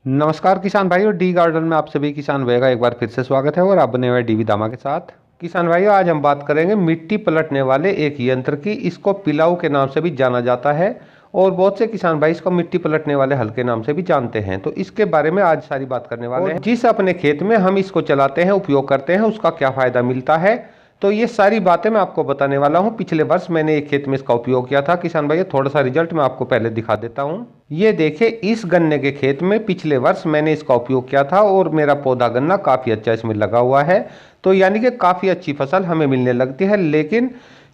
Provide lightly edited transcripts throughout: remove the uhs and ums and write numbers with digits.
नमस्कार किसान भाइयों, डी गार्डन में आप सभी किसान भाइयों का एक बार फिर से स्वागत है और आप बने हुए डीवी दामा के साथ। किसान भाइयों, आज हम बात करेंगे मिट्टी पलटने वाले एक यंत्र की। इसको पिलाऊ के नाम से भी जाना जाता है और बहुत से किसान भाई इसको मिट्टी पलटने वाले हल के नाम से भी जानते हैं। तो इसके बारे में आज सारी बात करने वाले हैं। जिस अपने खेत में हम इसको चलाते हैं, उपयोग करते हैं, उसका क्या फायदा मिलता है, तो ये सारी बातें मैं आपको बताने वाला हूँ। पिछले वर्ष मैंने एक खेत में इसका उपयोग किया था किसान भाई। थोड़ा सा रिजल्ट मैं आपको पहले दिखा देता हूँ। ये देखिए, इस गन्ने के खेत में पिछले वर्ष मैंने इसका उपयोग किया था और मेरा पौधा गन्ना काफ़ी अच्छा इसमें लगा हुआ है। तो यानी कि काफ़ी अच्छी फसल हमें मिलने लगती है। लेकिन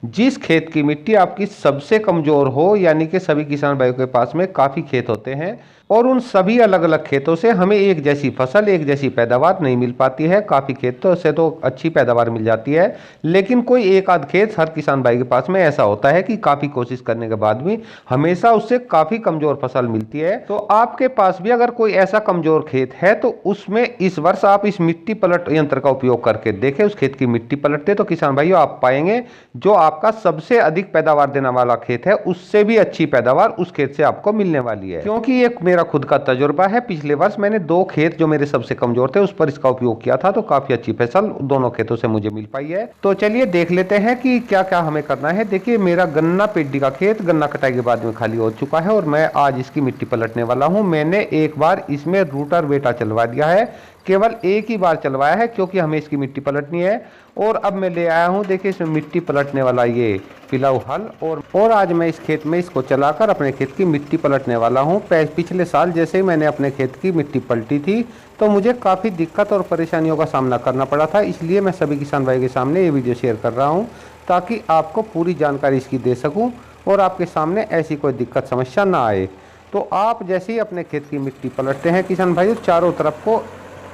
जिस खेत की मिट्टी आपकी सबसे कमज़ोर हो, यानी कि सभी किसान भाइयों के पास में काफ़ी खेत होते हैं और उन सभी अलग अलग खेतों से हमें एक जैसी फसल, एक जैसी पैदावार नहीं मिल पाती है। काफ़ी खेतों से तो अच्छी पैदावार मिल जाती है, लेकिन कोई एक आध खेत हर किसान भाई के पास में ऐसा होता है कि काफ़ी कोशिश करने के बाद भी हमेशा उससे काफ़ी कमज़ोर फसल मिलती है। तो आपके पास भी अगर कोई ऐसा कमज़ोर खेत है तो उसमें इस वर्ष आप इस मिट्टी पलट यंत्र का उपयोग करके देखें। उस खेत की मिट्टी पलटते तो किसान भाइयों आप पाएंगे जो आपका सबसे अधिक पैदावार देने वाला खेत है, उससे भी अच्छी पैदावार उस खेत से आपको मिलने वाली है। क्योंकि एक मेरा खुद का तजुर्बा है। पिछले वर्ष मैंने 2 खेत जो मेरे सबसे कमजोर थे उस पर इसका उपयोग किया था, तो काफी अच्छी फसल दोनों खेतों से मुझे मिल पाई है। तो चलिए देख लेते हैं कि क्या क्या हमें करना है। देखिए, मेरा गन्ना पेडी का खेत गन्ना कटाई के बाद में खाली हो चुका है और मैं आज इसकी मिट्टी पलटने वाला हूं। मैंने एक बार इसमें रूटर वेटा चलवा दिया है, केवल एक ही बार चलवाया है क्योंकि हमें इसकी मिट्टी पलटनी है। और अब मैं ले आया हूं, देखिए, इसमें मिट्टी पलटने वाला ये पिलाऊ हल और आज मैं इस खेत में इसको चलाकर अपने खेत की मिट्टी पलटने वाला हूं। पिछले साल जैसे ही मैंने अपने खेत की मिट्टी पलटी थी तो मुझे काफ़ी दिक्कत और परेशानियों का सामना करना पड़ा था। इसलिए मैं सभी किसान भाई के सामने ये वीडियो शेयर कर रहा हूँ ताकि आपको पूरी जानकारी इसकी दे सकूँ और आपके सामने ऐसी कोई दिक्कत समस्या ना आए। तो आप जैसे ही अपने खेत की मिट्टी पलटते हैं किसान भाइयों, चारों तरफ को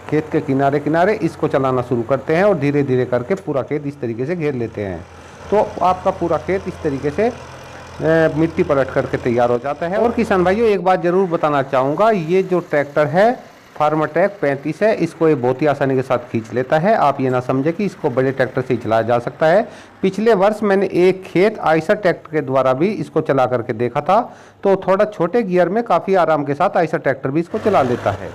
खेत के किनारे किनारे इसको चलाना शुरू करते हैं और धीरे धीरे करके पूरा खेत इस तरीके से घेर लेते हैं। तो आपका पूरा खेत इस तरीके से मिट्टी पलट करके तैयार हो जाता है। और किसान भाइयों, एक बात जरूर बताना चाहूँगा, ये जो ट्रैक्टर है फार्मट्रैक 35 है, इसको ये बहुत ही आसानी के साथ खींच लेता है। आप ये ना समझे कि इसको बड़े ट्रैक्टर से ही चलाया जा सकता है। पिछले वर्ष मैंने एक खेत आइसर ट्रैक्टर के द्वारा भी इसको चला करके देखा था, तो थोड़ा छोटे गियर में काफ़ी आराम के साथ आइसर ट्रैक्टर भी इसको चला लेता है।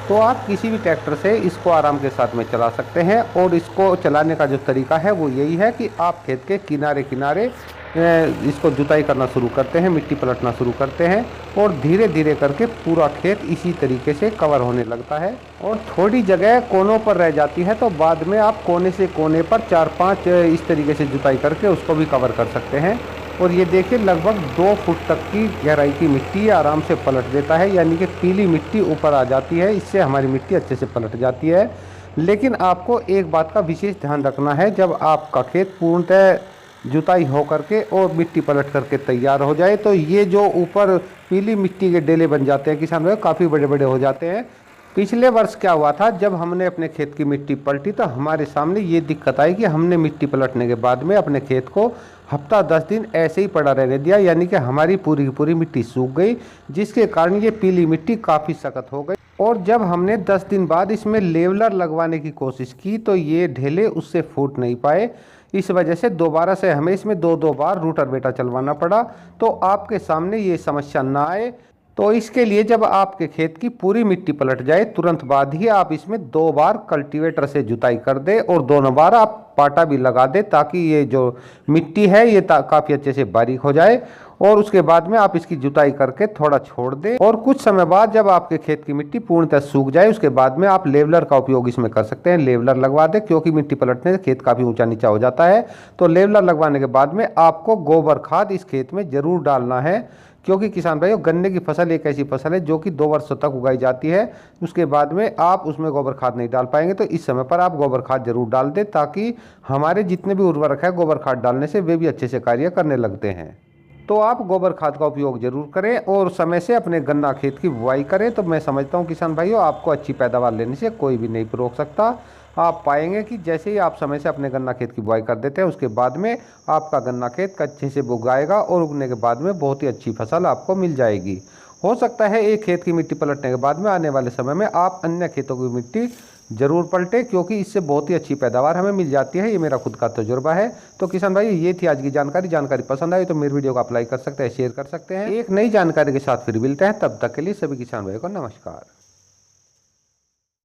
तो आप किसी भी ट्रैक्टर से इसको आराम के साथ में चला सकते हैं। और इसको चलाने का जो तरीका है वो यही है कि आप खेत के किनारे किनारे इसको जुताई करना शुरू करते हैं, मिट्टी पलटना शुरू करते हैं और धीरे धीरे करके पूरा खेत इसी तरीके से कवर होने लगता है। और थोड़ी जगह कोनों पर रह जाती है तो बाद में आप कोने से कोने पर 4-5 इस तरीके से जुताई करके उसको भी कवर कर सकते हैं। और ये देखिए, लगभग 2 फुट तक की गहराई की मिट्टी आराम से पलट देता है, यानी कि पीली मिट्टी ऊपर आ जाती है। इससे हमारी मिट्टी अच्छे से पलट जाती है। लेकिन आपको एक बात का विशेष ध्यान रखना है, जब आपका खेत पूर्णतः जुताई हो करके और मिट्टी पलट करके तैयार हो जाए तो ये जो ऊपर पीली मिट्टी के डेले बन जाते हैं किसान भाई, काफ़ी बड़े बड़े हो जाते हैं। पिछले वर्ष क्या हुआ था, जब हमने अपने खेत की मिट्टी पलटी तो हमारे सामने ये दिक्कत आई कि हमने मिट्टी पलटने के बाद में अपने खेत को हफ्ता 10 दिन ऐसे ही पड़ा रहने दिया, यानी कि हमारी पूरी की पूरी मिट्टी सूख गई, जिसके कारण ये पीली मिट्टी काफ़ी सख्त हो गई। और जब हमने 10 दिन बाद इसमें लेवलर लगवाने की कोशिश की तो ये ढेले उससे फूट नहीं पाए। इस वजह से दोबारा से हमें इसमें 2-2 बार रूटर वेटा चलवाना पड़ा। तो आपके सामने ये समस्या ना आए, तो इसके लिए जब आपके खेत की पूरी मिट्टी पलट जाए तुरंत बाद ही आप इसमें 2 बार कल्टीवेटर से जुताई कर दे और दोनों बार आप पाटा भी लगा दे, ताकि ये जो मिट्टी है ये काफ़ी अच्छे से बारीक हो जाए। और उसके बाद में आप इसकी जुताई करके थोड़ा छोड़ दें और कुछ समय बाद जब आपके खेत की मिट्टी पूर्णतः सूख जाए उसके बाद में आप लेवलर का उपयोग इसमें कर सकते हैं। लेवलर लगवा दें, क्योंकि मिट्टी पलटने से खेत काफ़ी ऊंचा नीचा हो जाता है। तो लेवलर लगवाने के बाद में आपको गोबर खाद इस खेत में ज़रूर डालना है, क्योंकि किसान भाइयों, गन्ने की फसल एक ऐसी फसल है जो कि 2 वर्षों तक उगाई जाती है। उसके बाद में आप उसमें गोबर खाद नहीं डाल पाएंगे, तो इस समय पर आप गोबर खाद जरूर डाल दें, ताकि हमारे जितने भी उर्वरक है गोबर खाद डालने से वे भी अच्छे से कार्य करने लगते हैं। तो आप गोबर खाद का उपयोग जरूर करें और समय से अपने गन्ना खेत की बुआई करें। तो मैं समझता हूं किसान भाइयों, आपको अच्छी पैदावार लेने से कोई भी नहीं रोक सकता। आप पाएंगे कि जैसे ही आप समय से अपने गन्ना खेत की बुआई कर देते हैं उसके बाद में आपका गन्ना खेत अच्छे से उगाएगा और उगने के बाद में बहुत ही अच्छी फसल आपको मिल जाएगी। हो सकता है एक खेत की मिट्टी पलटने के बाद में आने वाले समय में आप अन्य खेतों की मिट्टी जरूर पलटे, क्योंकि इससे बहुत ही अच्छी पैदावार हमें मिल जाती है। ये मेरा खुद का तजुर्बा है। तो किसान भाई, ये थी आज की जानकारी पसंद आई तो मेरे वीडियो को आप लाइक कर सकते हैं, शेयर कर सकते हैं। एक नई जानकारी के साथ फिर मिलते हैं, तब तक के लिए सभी किसान भाइयों को नमस्कार।